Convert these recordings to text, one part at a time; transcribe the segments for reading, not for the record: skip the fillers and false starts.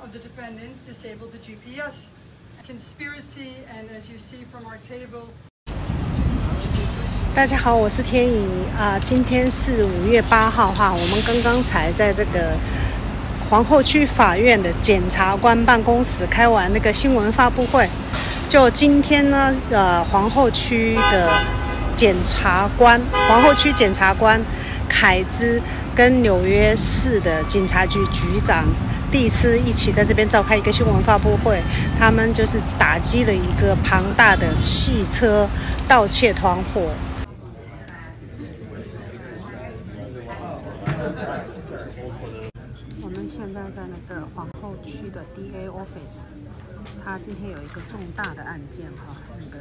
of the defendants disabled the GPS. Conspiracy, and as you see from our table. 大家好，我是天怡今天是5月8号哈，我们刚刚才在这个皇后区法院的检察官办公室开完那个新闻发布会。就今天呢，皇后区的皇后区检察官凯兹跟纽约市的警察局局长蒂斯一起在这边召开一个新闻发布会，他们就是打击了一个庞大的汽车盗窃团伙。我们现在在那个皇后区的 DA office， 他今天有一个重大的案件哈，那个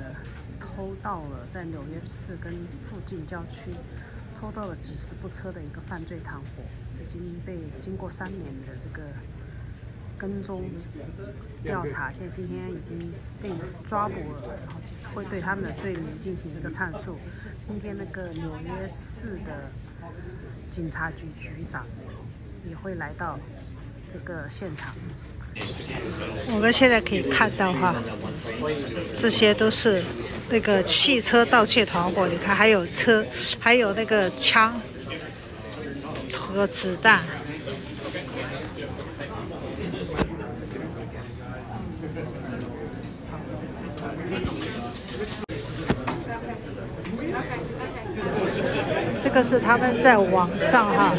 偷盗了在纽约市跟附近郊区偷盗了几十部车的一个犯罪团伙，已经被经过3年的这个跟踪调查，现在今天已经被抓捕了，然后会对他们的罪名进行这个阐述。今天那个纽约市的警察局局长也会来到这个现场。我们现在可以看到哈，这些都是那个汽车盗窃团伙。你看，还有车，还有那个枪和子弹。这个是他们在网上哈，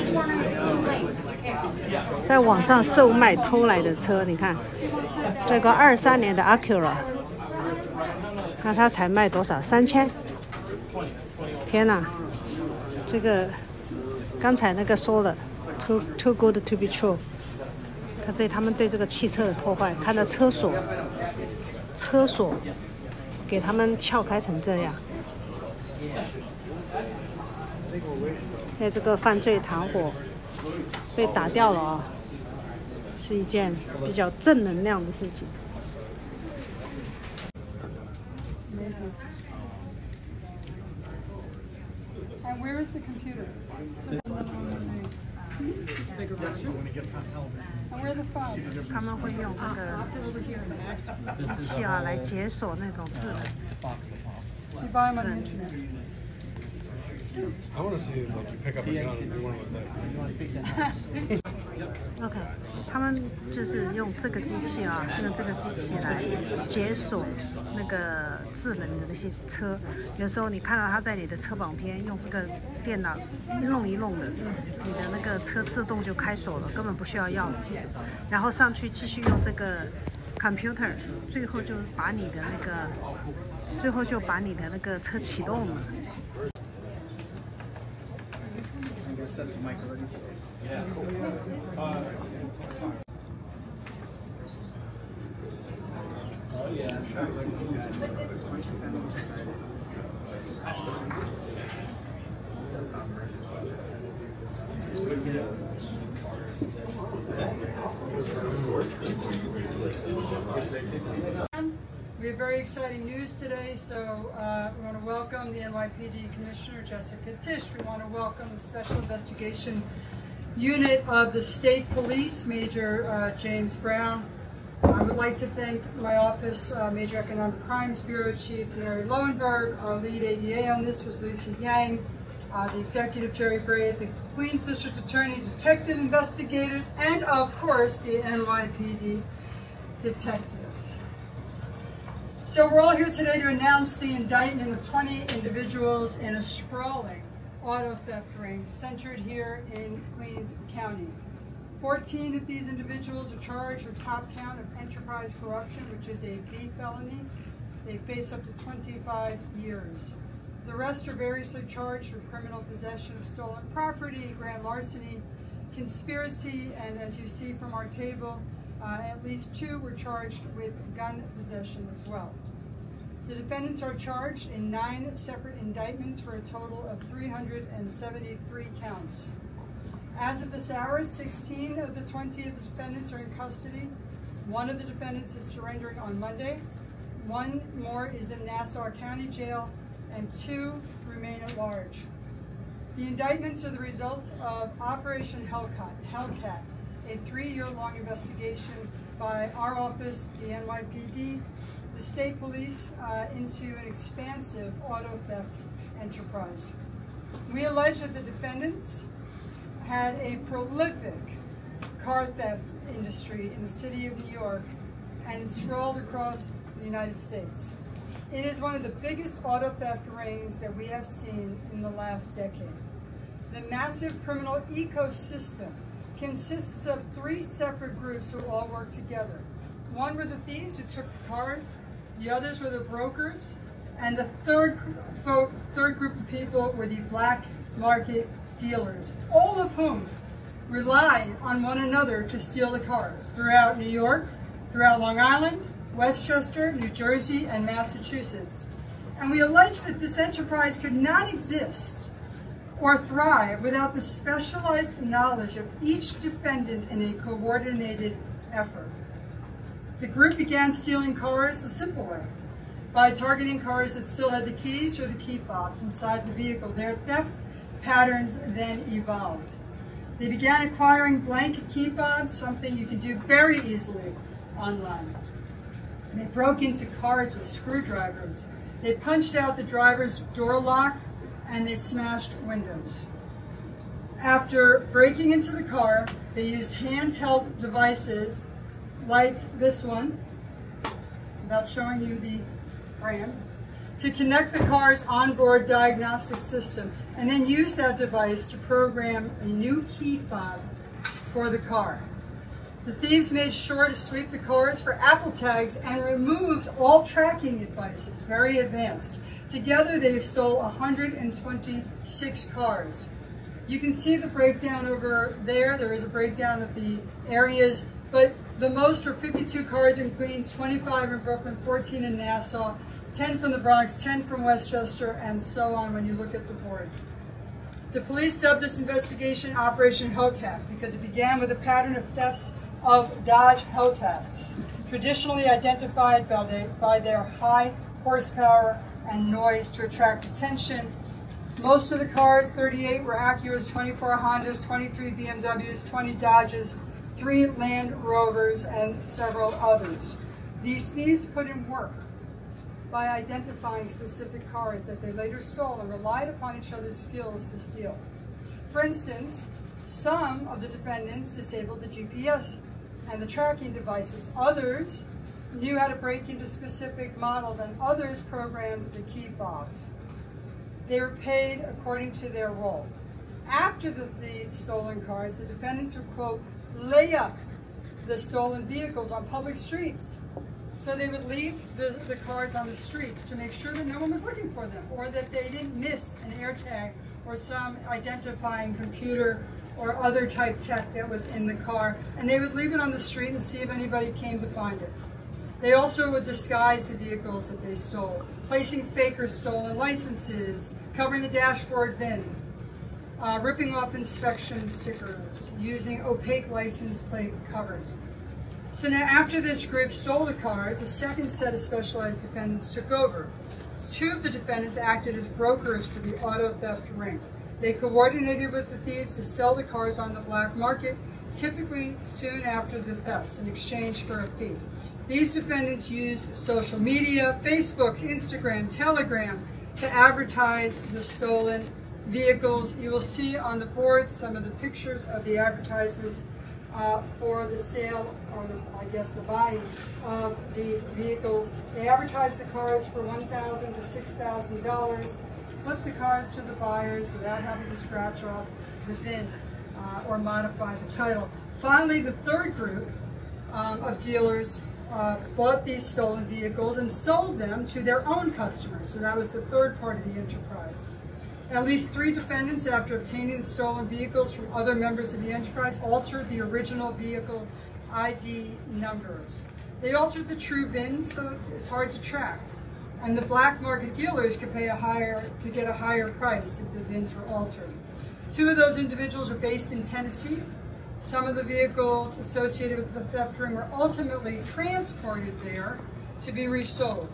在网上售卖偷来的车。你看，这个23年的 Acura， 那它才卖多少？3000。天哪！这个刚才那个说了 ，too good to be true。看这他们对这个汽车的破坏，看到车锁给他们撬开成这样。在这个犯罪团伙被打掉了啊，是一件比较正能量的事情。And where is the computer? And where are the files? 他们会用这个机器来解锁那种智能。You buy them on the internet. I want to see like you pick up a gun and do one of those. OK， 他们就是用这个机器用这个机器来解锁那个智能的那些车。有时候你看到他在你的车旁边用这个电脑一弄的，你的那个车自动就开锁了，根本不需要钥匙。然后上去继续用这个 computer， 最后就把你的那个车启动了。Set the mic already? Yeah. Oh yeah. We have very exciting news today, so we want to welcome the NYPD Commissioner Jessica Tisch. We want to welcome the Special Investigation Unit of the State Police, Major James Brown. I would like to thank my office, Major Economic Crimes Bureau Chief Mary Lowenberg. Our lead ADA on this was Lisa Yang, the Executive Jerry Braid, the Queens District Attorney, detective investigators, and of course the NYPD detectives. So we're all here today to announce the indictment of 20 individuals in a sprawling auto theft ring centered here in Queens County. 14 of these individuals are charged with top count of enterprise corruption, which is a B felony. They face up to 25 years. The rest are variously charged with criminal possession of stolen property, grand larceny, conspiracy, and as you see from our table, at least 2 were charged with gun possession as well. The defendants are charged in 9 separate indictments for a total of 373 counts. As of this hour, 16 of the 20 of the defendants are in custody. 1 of the defendants is surrendering on Monday. 1 more is in Nassau County Jail, and 2 remain at large. The indictments are the result of Operation Hellcat, a 3-year-long investigation by our office, the NYPD, the state police, into an expansive auto theft enterprise. We allege that the defendants had a prolific car theft industry in the city of New York, and it sprawled across the United States. It is one of the biggest auto theft rings that we have seen in the last decade. The massive criminal ecosystem consists of 3 separate groups who all work together. One were the thieves who took the cars, the others were the brokers, and the third group of people were the black market dealers, all of whom rely on one another to steal the cars throughout New York, throughout Long Island, Westchester, New Jersey, and Massachusetts. And we allege that this enterprise could not exist or thrive without the specialized knowledge of each defendant in a coordinated effort. The group began stealing cars the simple way, by targeting cars that still had the keys or the key fobs inside the vehicle. Their theft patterns then evolved. They began acquiring blank key fobs, something you can do very easily online. They broke into cars with screwdrivers. They punched out the driver's door lock, and they smashed windows. After breaking into the car, they used handheld devices like this one, without showing you the brand, to connect the car's onboard diagnostic system, and then use that device to program a new key fob for the car. The thieves made sure to sweep the cars for Apple tags and removed all tracking devices, very advanced. Together they stole 126 cars. You can see the breakdown over there. There is a breakdown of the areas, but the most are 52 cars in Queens, 25 in Brooklyn, 14 in Nassau, 10 from the Bronx, 10 from Westchester, and so on when you look at the board. The police dubbed this investigation Operation Hellcat because it began with a pattern of thefts of Dodge Hellcats, traditionally identified by their high horsepower and noise to attract attention. Most of the cars, 38, were Acuras, 24 Hondas, 23 BMWs, 20 Dodges, 3 Land Rovers, and several others. These thieves put in work by identifying specific cars that they later stole and relied upon each other's skills to steal. For instance, some of the defendants disabled the GPS and the tracking devices. Others knew how to break into specific models, and others programmed the key fobs. They were paid according to their role. After the stolen cars, the defendants would, quote, lay up the stolen vehicles on public streets. So they would leave the cars on the streets to make sure that no one was looking for them, or that they didn't miss an AirTag or some identifying computer or other type tech that was in the car, and they would leave it on the street and see if anybody came to find it. They also would disguise the vehicles that they stole, placing fake or stolen licenses, covering the dashboard VIN, ripping off inspection stickers, using opaque license plate covers. So now after this group stole the cars, a second set of specialized defendants took over. 2 of the defendants acted as brokers for the auto theft ring. They coordinated with the thieves to sell the cars on the black market, typically soon after the thefts, in exchange for a fee. These defendants used social media, Facebook, Instagram, Telegram, to advertise the stolen vehicles. You will see on the board some of the pictures of the advertisements for the sale, or I guess the buying of these vehicles. They advertised the cars for $1,000 to $6,000, flipped the cars to the buyers without having to scratch off the VIN or modify the title. Finally, the third group of dealers bought these stolen vehicles and sold them to their own customers. So that was the third part of the enterprise. At least 3 defendants, after obtaining the stolen vehicles from other members of the enterprise, altered the original vehicle ID numbers. They altered the true VIN so it's hard to track. And the black market dealers could get a higher price if the VINs were altered. 2 of those individuals were based in Tennessee. Some of the vehicles associated with the theft ring were ultimately transported there to be resold.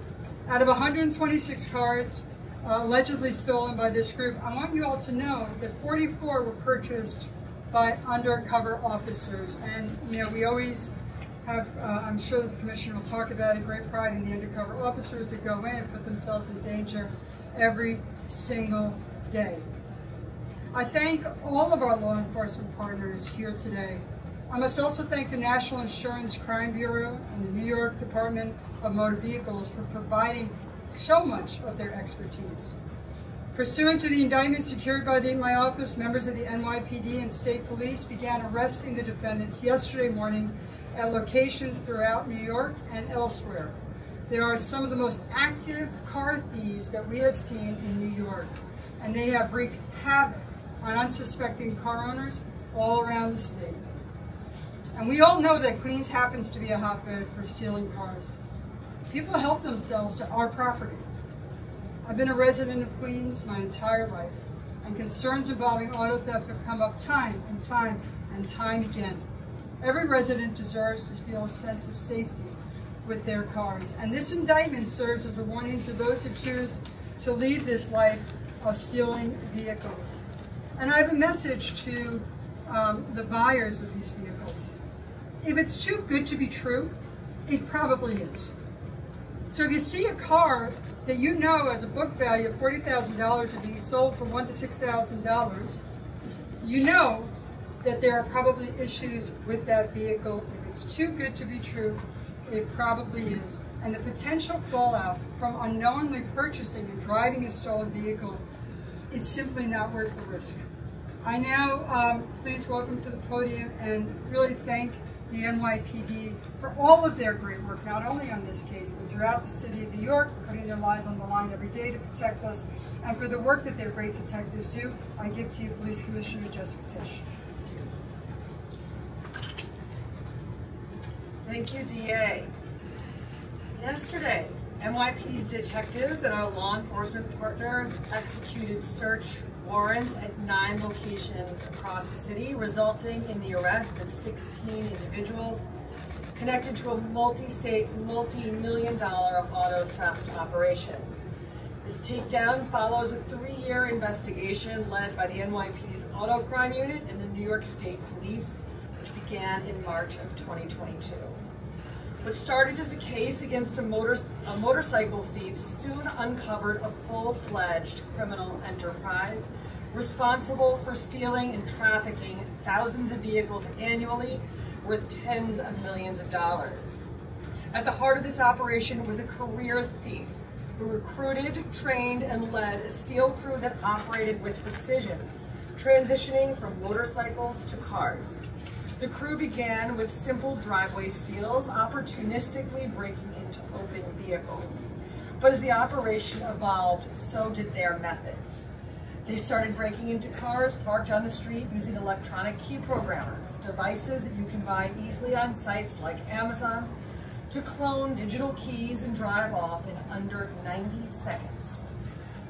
Out of 126 cars allegedly stolen by this group, I want you all to know that 44 were purchased by undercover officers. And you know, we always have, I'm sure that the Commissioner will talk about it, great pride in the undercover officers that go in and put themselves in danger every single day. I thank all of our law enforcement partners here today. I must also thank the National Insurance Crime Bureau and the New York Department of Motor Vehicles for providing so much of their expertise. Pursuant to the indictment secured by my office, members of the NYPD and state police began arresting the defendants yesterday morning at locations throughout New York and elsewhere. There are some of the most active car thieves that we have seen in New York, and they have wreaked havoc on unsuspecting car owners all around the state. And we all know that Queens happens to be a hotbed for stealing cars. People help themselves to our property. I've been a resident of Queens my entire life, and concerns involving auto theft have come up time and time and time again. Every resident deserves to feel a sense of safety with their cars, and this indictment serves as a warning to those who choose to lead this life of stealing vehicles. And I have a message to the buyers of these vehicles. If it's too good to be true, it probably is. So if you see a car that you know has a book value of $40,000 and being sold for $1,000 to $6,000, you know that there are probably issues with that vehicle. If it's too good to be true, it probably is. And the potential fallout from unknowingly purchasing and driving a stolen vehicle is simply not worth the risk. I now please welcome to the podium and really thank the NYPD for all of their great work, not only on this case, but throughout the city of New York, putting their lives on the line every day to protect us, and for the work that their great detectives do. I give to you Police Commissioner Jessica Tisch. Thank you, DA. Yesterday, NYPD detectives and our law enforcement partners executed search warrants at 9 locations across the city, resulting in the arrest of 16 individuals connected to a multi-state, multi-million-dollar auto theft operation. This takedown follows a 3-year investigation led by the NYPD's Auto Crime Unit and the New York State Police, which began in March of 2022. What started as a case against a motorcycle thief soon uncovered a full-fledged criminal enterprise responsible for stealing and trafficking thousands of vehicles annually worth tens of millions of dollars. At the heart of this operation was a career thief who recruited, trained, and led a steel crew that operated with precision, transitioning from motorcycles to cars. The crew began with simple driveway steals, opportunistically breaking into open vehicles. But as the operation evolved, so did their methods. They started breaking into cars parked on the street using electronic key programmers, devices that you can buy easily on sites like Amazon, to clone digital keys and drive off in under 90 seconds.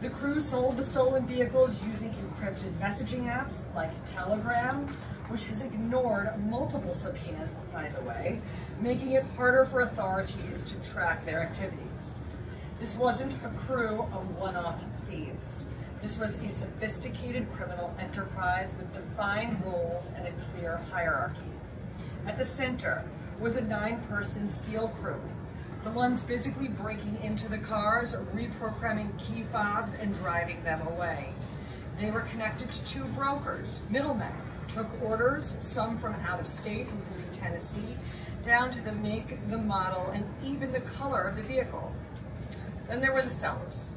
The crew sold the stolen vehicles using encrypted messaging apps like Telegram, which has ignored multiple subpoenas, by the way, making it harder for authorities to track their activities. This wasn't a crew of one-off thieves. This was a sophisticated criminal enterprise with defined roles and a clear hierarchy. At the center was a 9-person steel crew, the ones physically breaking into the cars, reprogramming key fobs, and driving them away. They were connected to 2 brokers, middlemen, took orders, some from out of state, including Tennessee, down to the make, the model, and even the color of the vehicle. Then there were the sellers,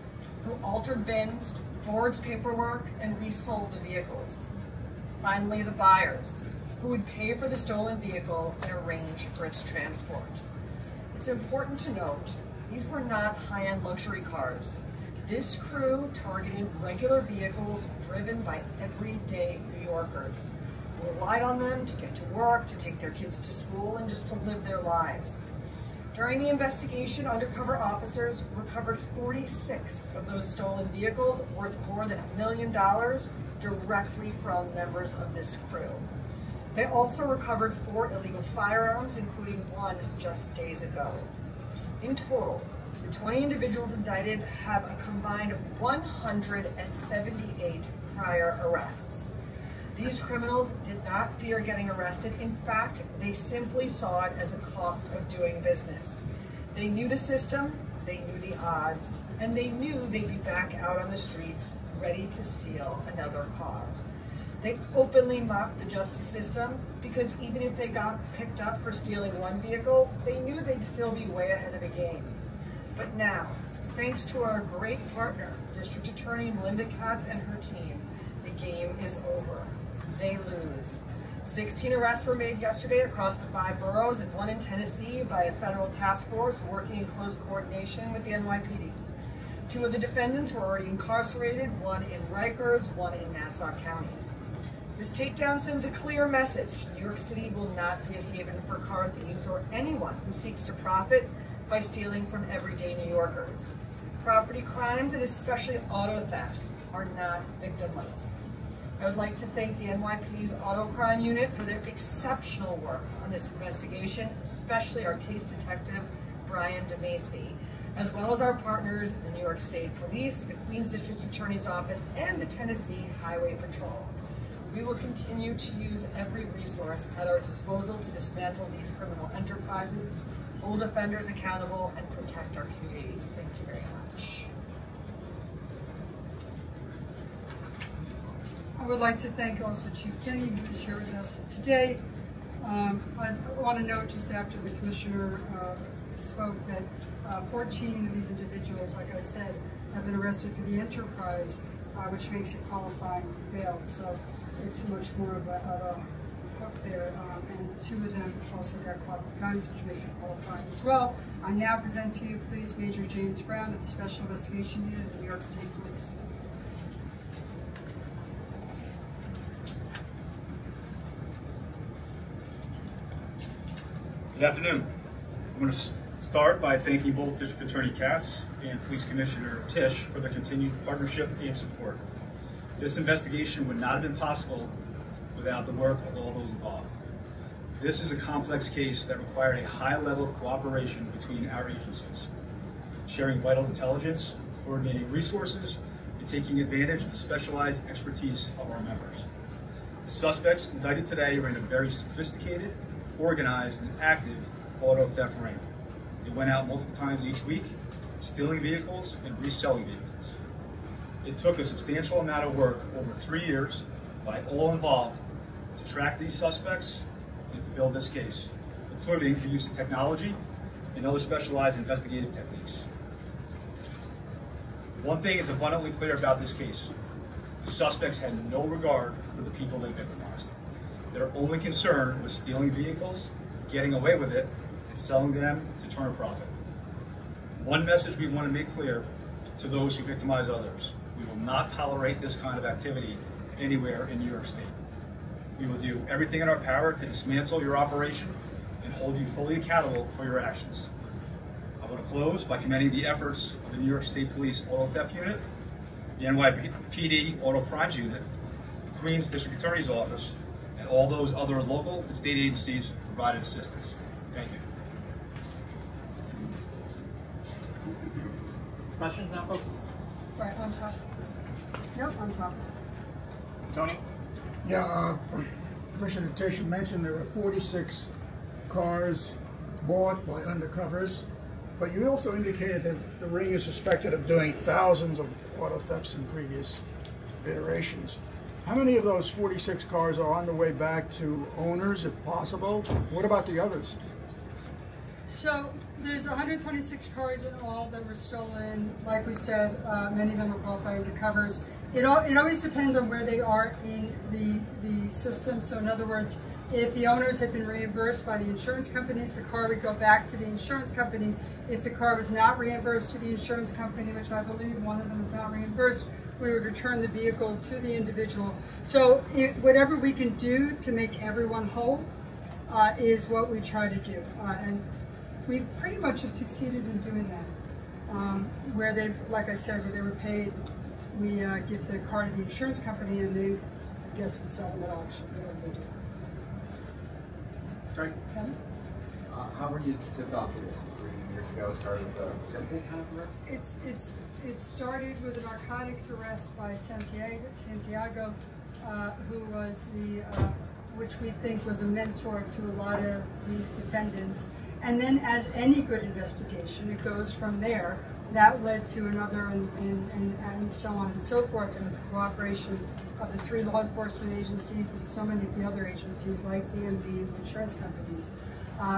who altered VINs, forged paperwork, and resold the vehicles. Finally, the buyers, who would pay for the stolen vehicle and arrange for its transport. It's important to note, these were not high-end luxury cars. This crew targeted regular vehicles driven by everyday New Yorkers who relied on them to get to work, to take their kids to school, and just to live their lives. During the investigation, undercover officers recovered 46 of those stolen vehicles worth more than $1 million directly from members of this crew. They also recovered 4 illegal firearms, including 1 just days ago. In total, the 20 individuals indicted have a combined 178 prior arrests. These criminals did not fear getting arrested. In fact, they simply saw it as a cost of doing business. They knew the system, they knew the odds, and they knew they'd be back out on the streets ready to steal another car. They openly mocked the justice system because even if they got picked up for stealing one vehicle, they knew they'd still be way ahead of the game. But now, thanks to our great partner, District Attorney Melinda Katz and her team, the game is over. They lose. 16 arrests were made yesterday across the 5 boroughs and 1 in Tennessee by a federal task force working in close coordination with the NYPD. 2 of the defendants were already incarcerated, 1 in Rikers, 1 in Nassau County. This takedown sends a clear message. New York City will not be a haven for car thieves or anyone who seeks to profit by stealing from everyday New Yorkers. Property crimes, and especially auto thefts, are not victimless. I would like to thank the NYPD's Auto Crime Unit for their exceptional work on this investigation, especially our case detective, Brian DeMacy, as well as our partners, the New York State Police, the Queens District Attorney's Office, and the Tennessee Highway Patrol. We will continue to use every resource at our disposal to dismantle these criminal enterprises, hold offenders accountable, and protect our communities. Thank you very much. I would like to thank also Chief Kenny, who is here with us today. I want to note just after the Commissioner spoke that 14 of these individuals, like I said, have been arrested for the enterprise, which makes it qualifying for bail. So it's much more of a hook there. And 2 of them also got caught with guns, which makes it qualifying as well. I now present to you, please, Major James Brown of the Special Investigation Unit of the New York State Police. Good afternoon. I'm going to start by thanking both District Attorney Katz and Police Commissioner Tisch for their continued partnership and support. This investigation would not have been possible without the work of all those involved. This is a complex case that required a high level of cooperation between our agencies, sharing vital intelligence, coordinating resources, and taking advantage of the specialized expertise of our members. The suspects indicted today are in a very sophisticated, organized, and active auto theft ring. They went out multiple times each week, stealing vehicles and reselling vehicles. It took a substantial amount of work over 3 years by all involved to track these suspects and to build this case, including the use of technology and other specialized investigative techniques. One thing is abundantly clear about this case. The suspects had no regard for the people they victimized. Their only concern was stealing vehicles, getting away with it, and selling them to turn a profit. One message we want to make clear to those who victimize others: we will not tolerate this kind of activity anywhere in New York State. We will do everything in our power to dismantle your operation and hold you fully accountable for your actions. I want to close by commending the efforts of the New York State Police Auto Theft Unit, the NYPD Auto Crimes Unit, the Queens District Attorney's Office, and all those other local and state agencies who provided assistance. Thank you. Questions now, folks? Right, on top. Yep, on top. Tony? Yeah, Commissioner Tisch mentioned there were 46 cars bought by undercovers, but you also indicated that the ring is suspected of doing thousands of auto thefts in previous iterations. How many of those 46 cars are on the way back to owners, if possible? What about the others? So there's 126 cars in all that were stolen. Like we said, many of them were bought by undercovers. It always depends on where they are in the system. So in other words, if the owners had been reimbursed by the insurance companies, the car would go back to the insurance company. If the car was not reimbursed to the insurance company, which I believe one of them is not reimbursed, we would return the vehicle to the individual. So whatever we can do to make everyone whole is what we try to do. And we pretty much have succeeded in doing that. Where they've, like I said, where they were paid, we give the car to the insurance company and they, I guess, would sell them at auction, whatever they do. Great. Kevin? How were you tipped off for this? 3 years ago, started with a simple kind of arrest? It started with a narcotics arrest by Santiago, who was which we think was a mentor to a lot of these defendants. And then, as any good investigation, it goes from there. That led to another, and so on and so forth, and the cooperation of the 3 law enforcement agencies and so many of the other agencies like DMV and insurance companies.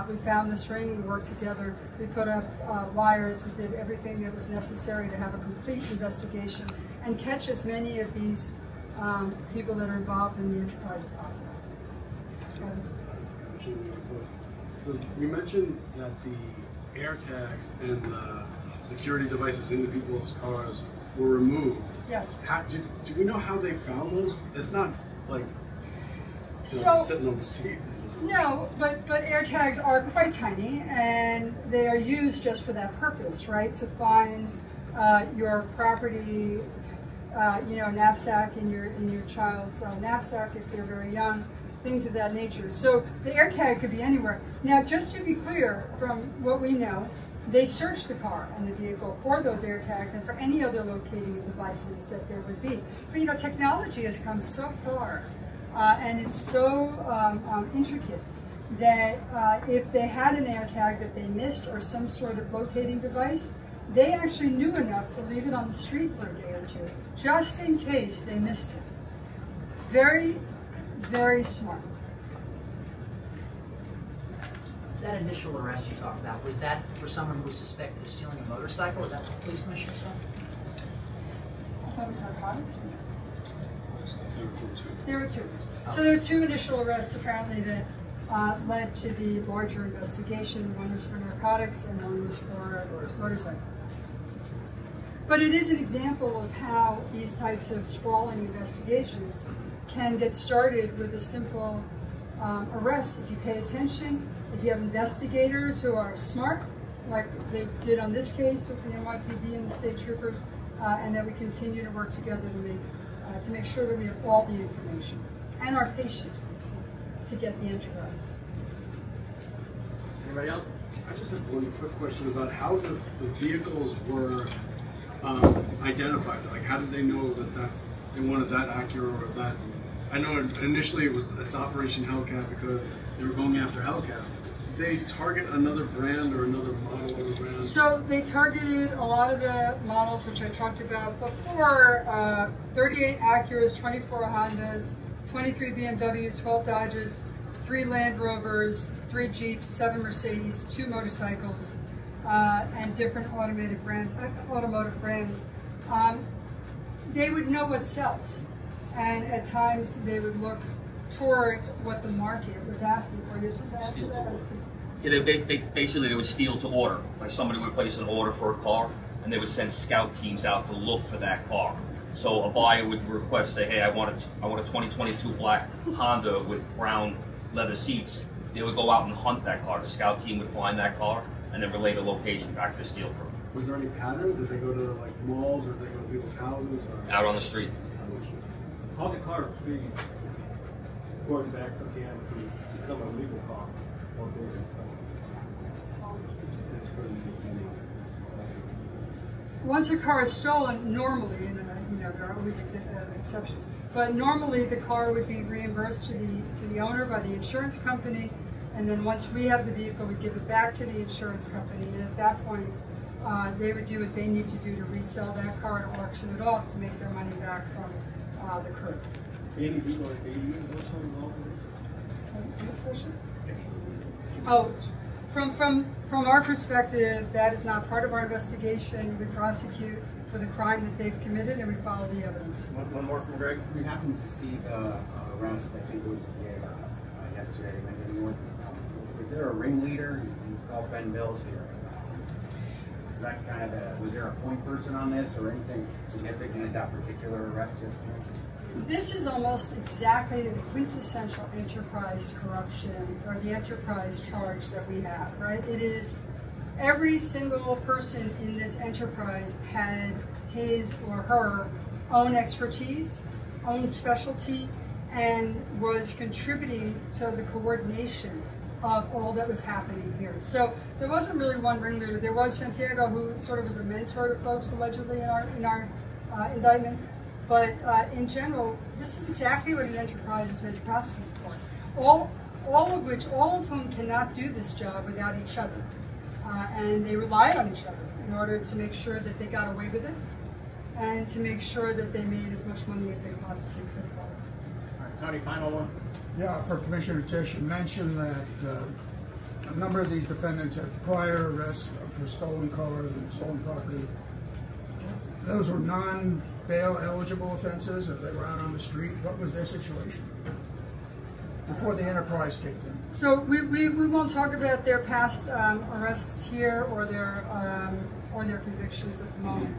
We found this ring, we worked together, we put up wires, we did everything that was necessary to have a complete investigation and catch as many of these people that are involved in the enterprise as possible. So you mentioned that the air tags and the security devices into people's cars were removed. Yes. Do we know how they found those? It's not like just sitting on the seat. No, but air tags are quite tiny, and they are used just for that purpose, right? To find your property, knapsack in your child's knapsack if they're very young, things of that nature. So the air tag could be anywhere. Now, just to be clear, from what we know, they searched the car and the vehicle for those air tags and for any other locating devices that there would be. But technology has come so far, and it's so intricate that if they had an air tag that they missed or some sort of locating device, they actually knew enough to leave it on the street for a day or two, just in case they missed it. Very, very smart. That initial arrest you talked about, was that for someone who was suspected of stealing a motorcycle? Is that what the police commissioner said? That was narcotics? There were 2. So there were 2 initial arrests apparently that led to the larger investigation. One was for narcotics and one was for motorcycle. But it is an example of how these types of sprawling investigations can get started with a simple arrest. If you pay attention, if you have investigators who are smart, like they did on this case with the NYPD and the state troopers, and that we continue to work together to make sure that we have all the information and are patient to get the enterprise. Anybody else? I just have one quick question about how the vehicles were identified. Like, how did they know that they wanted that Acura or that? I know initially it's Operation Hellcat because they were going after Hellcats. Did they target another brand or another model of a brand? So they targeted a lot of the models which I talked about before, 38 Acuras, 24 Hondas, 23 BMWs, 12 Dodges, 3 Land Rovers, 3 Jeeps, 7 Mercedes, 2 motorcycles, and different automotive brands. They would know what sells, and at times they would look towards what the market was asking for. You should answer that. Yeah, basically they would steal to order. Like somebody would place an order for a car, and they would send scout teams out to look for that car. So a buyer would request, say, hey, I want a 2022 black Honda with brown leather seats. They would go out and hunt that car. The scout team would find that car and then relay the location back to the steal crew. Was there any pattern? Did they go to like malls or did they go to people's houses? Or? Out on the street. How the car be going back again to become a legal car? Once a car is stolen, normally, and there are always exceptions, but normally the car would be reimbursed to the owner by the insurance company, and then once we have the vehicle, we give it back to the insurance company, and at that point, they would do what they need to do to resell that car or auction it off to make their money back from the crew. Any people like involved in Next question? Oh, from our perspective, that is not part of our investigation. We prosecute for the crime that they've committed, and we follow the evidence. One more from Greg. We happened to see the arrest, I think it was yesterday, was there a ringleader? He's called Ben Mills here. Is that kind of was there a point person on this or anything significant at that particular arrest yesterday? This is almost exactly the quintessential enterprise corruption or the enterprise charge that we have, right? It is every single person in this enterprise had his or her own expertise, own specialty, and was contributing to the coordination of all that was happening here. So there wasn't really one ringleader. There was Santiago, who sort of was a mentor to folks allegedly in our indictment, But in general, this is exactly what an enterprise is meant to prosecute for. All of whom cannot do this job without each other. And they relied on each other in order to make sure that they got away with it and to make sure that they made as much money as they possibly could for it. All right, Tony, final one. Yeah, for Commissioner Tisch, you mentioned that a number of these defendants had prior arrests for stolen cars and stolen property. Those were non-bail eligible offenses, or they were out on the street. What was their situation before the enterprise kicked in? So we won't talk about their past arrests here or their convictions at the moment.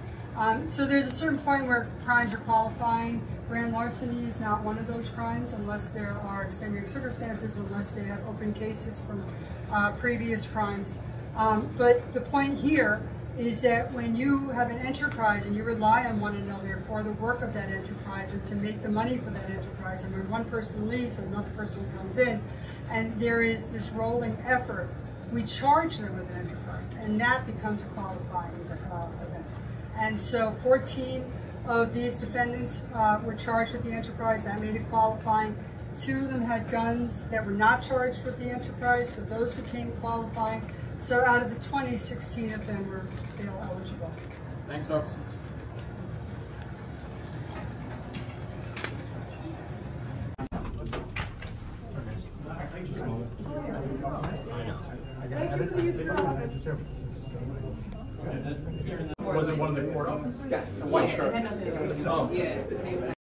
So there's a certain point where crimes are qualifying. Grand larceny is not one of those crimes unless there are extenuating circumstances, unless they have open cases from previous crimes. But the point here is that when you have an enterprise and you rely on one another for the work of that enterprise and to make the money for that enterprise, and when one person leaves, another person comes in, and there is this rolling effort, we charge them with an enterprise, and that becomes a qualifying event. And so 14 of these defendants were charged with the enterprise. That made it qualifying. 2 of them had guns that were not charged with the enterprise, so those became qualifying. So out of the 20, 16 of them were bail eligible. Thanks, folks. Was it one of the court officers? Yeah, it had nothing to do with the office. Yeah, the same.